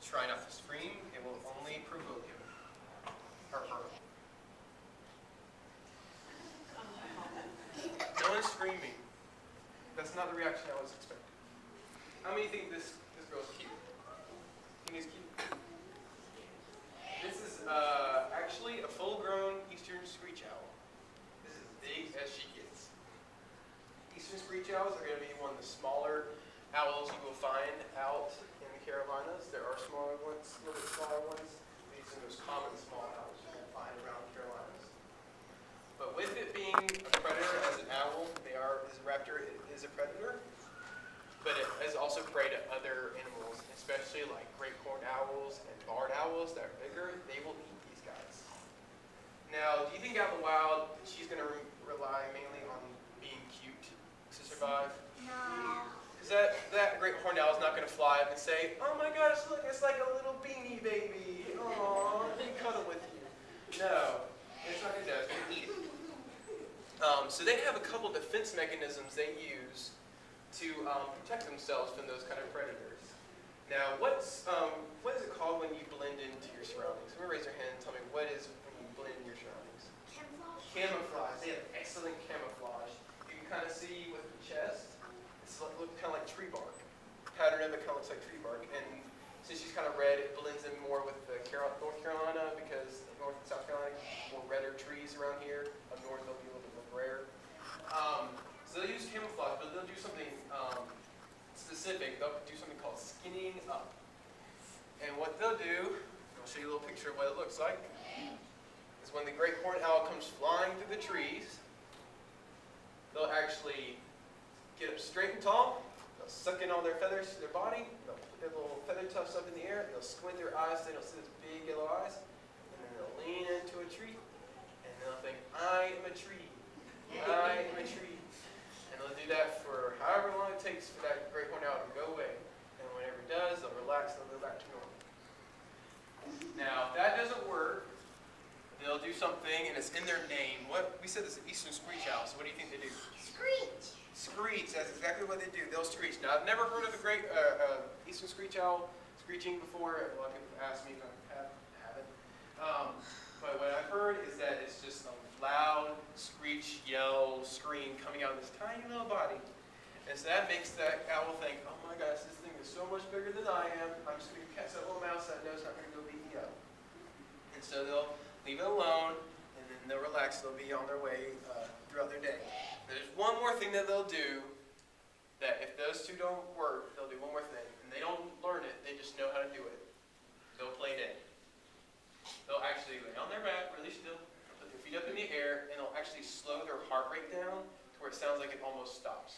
Try not to scream. It will only provoke him. Or her. No one's screaming. That's not the reaction I was expecting. How many think this girl's cute? Think he's cute? This is actually a full-grown eastern screech owl. This is as big as she gets. Eastern screech owls are going to be one of the smaller owls you will find out in the Carolinas. There are smaller ones, a little bit smaller ones. These are the most common small owls you can find around the Carolinas. But with it being a predator as an owl, as a raptor, it is a predator. But it is also prey to other animals, especially like great horned owls and barred owls that are bigger. They will eat these guys. Now, do you think out in the wild she's going to rely mainly on being cute to survive? No. Because that great horned owl is not going to fly up and say, "Oh my gosh, look, it's like a little beanie baby. Aww, let me cuddle with you." No, it's not going to do that. It's going to eat it. So they have a couple defense mechanisms they use to protect themselves from those kind of predators. Now, what is it called when you blend into your surroundings? Somebody raise your hand and tell me what is when you blend into your surroundings. Camouflage. Camouflage. They have excellent camouflage. You can kind of see with the chest, it's look kind of like tree bark. Pattern of it kind of looks like tree bark. And since she's kind of red, it blends in more with the North Carolina because North and South Carolina more redder trees around here. Up north, they'll be a little bit more rare. So they'll use camouflage, but they'll do something specific. They'll do something called skinning up. And what they'll do, I'll show you a little picture of what it looks like, is when the great horned owl comes flying through the trees, they'll actually get up straight and tall. They'll suck in all their feathers to their body. They'll put their little feather tufts up in the air. They'll squint their eyes so they don't see those big yellow eyes. And then they'll lean into a tree. And they'll think, "I am a tree. I am a tree." And they'll do that for however long it takes for that great horned owl to go away. And whenever it does, they'll relax and they'll go back to normal. Now, if that doesn't work, they'll do something, and it's in their name. We said this is an eastern screech owl, so what do you think they do? Screech. Screech, that's exactly what they do. They'll screech. Now, I've never heard of a great eastern screech owl screeching before. A lot of people have asked me if I haven't. But what I've heard is that it's just a loud screech, yell, scream coming out of this tiny little body. And so that makes that owl think, "Oh my gosh, this thing is so much bigger than I am. I'm just going to catch that little mouse that I know is not going to go beat me up." And so they'll leave it alone, and then they'll relax. They'll be on their way throughout their day. There's one more thing that they'll do, that if those two don't work, they'll do one more thing. And they don't learn it, they just know how to do it. They'll play dead. They'll actually lay on their back really still, put their feet up in the air, and they'll actually slow their heart rate down to where it sounds like it almost stops.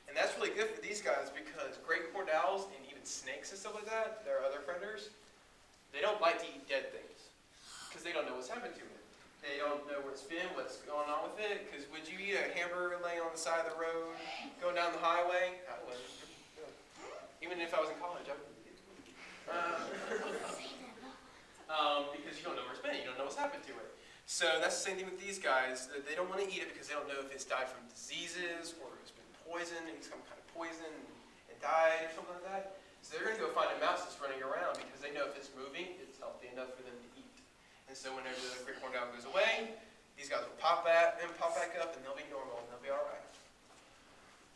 And that's really good for these guys because great horned owls and even snakes and stuff like that, there are other predators, they don't like to eat dead things because they don't know what's happened to it. They don't know where it's been, what's going on with it, because would you eat a hamburger laying on the side of the road, going down the highway? I wouldn't. Even if I was in college, I wouldn't. Because you don't know where it's been, you don't know what's happened to it. So that's the same thing with these guys. They don't want to eat it because they don't know if it's died from diseases or it's been poisoned, and some kind of poison and died or something like that. So they're going to go find a mouse that's running around because they know if it's moving, it's healthy enough for them to eat. And so whenever the great horned owl goes away, these guys will pop back up and they'll be normal and they'll be all right.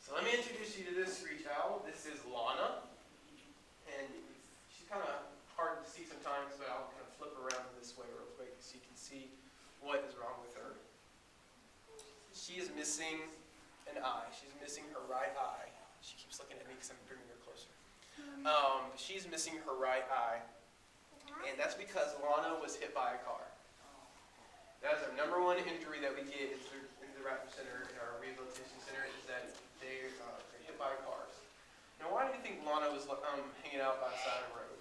So let me introduce you to this screech owl. This is Lana. And she's kind of hard to see sometimes, but I'll kind of flip around this way real quick so you can see what is wrong with her. She is missing an eye. She's missing her right eye. She keeps looking at me because I'm bringing her closer. She's missing her right eye. And that's because Lana was hit by a car. That is our number one injury that we get in the Raptor Center, in our rehabilitation center, is that they are hit by cars. Now, why do you think Lana was hanging out by the side of the road?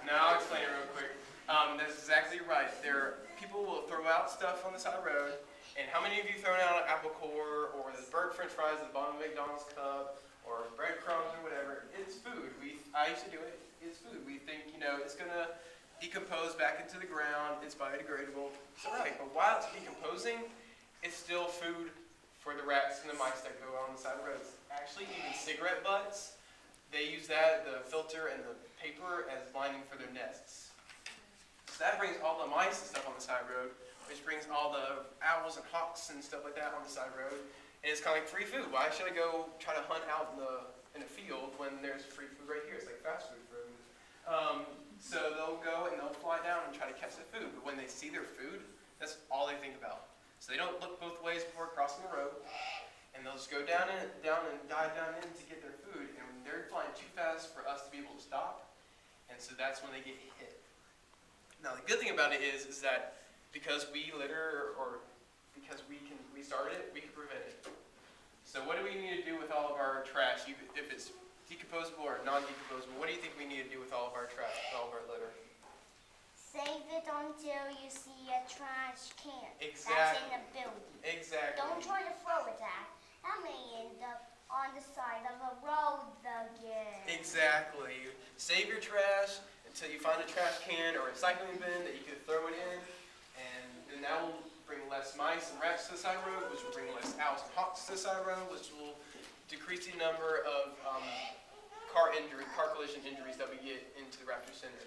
Now, I'll explain it real quick. That's exactly right. People will throw out stuff on the side of the road, and how many of you thrown out an apple core, or the burnt french fries at the bottom of a McDonald's cup, or breadcrumbs or whatever? It's food. I used to do it. It's food. We think, it's going to decompose back into the ground. It's biodegradable. It's all right. But while it's decomposing, it's still food for the rats and the mice that go on the side of the roads. Actually, even cigarette butts, they use that, the filter and the paper, as lining for their nests. So that brings all the mice and stuff on the side road, which brings all the owls and hawks and stuff like that on the side road. And it's kind of like free food. Why should I go try to hunt out in a field when there's free food right here? It's like fast food for them. So they'll go and they'll fly down and try to catch the food. But when they see their food, that's all they think about. So they don't look both ways before crossing the road. And they'll just go down and dive down in to get their food. And when they're flying too fast for us to be able to stop, and so that's when they get hit. Now the good thing about it is that because we litter or because we started it, we can prevent it. So what do we need to do with all of our trash? If it's decomposable or non-decomposable, what do you think we need to do with all of our trash, with all of our litter? Save it until you see a trash can. Exactly. That's in the building. Exactly. Don't try to throw it at. That may end up on the side of a road again. Exactly. Save your trash until you find a trash can or a recycling bin that you can throw it in, and then that will bring less mice and rats to the side road, which will bring less owls and hawks to the side road, which will decrease the number of car collision injuries that we get into the Raptor Center.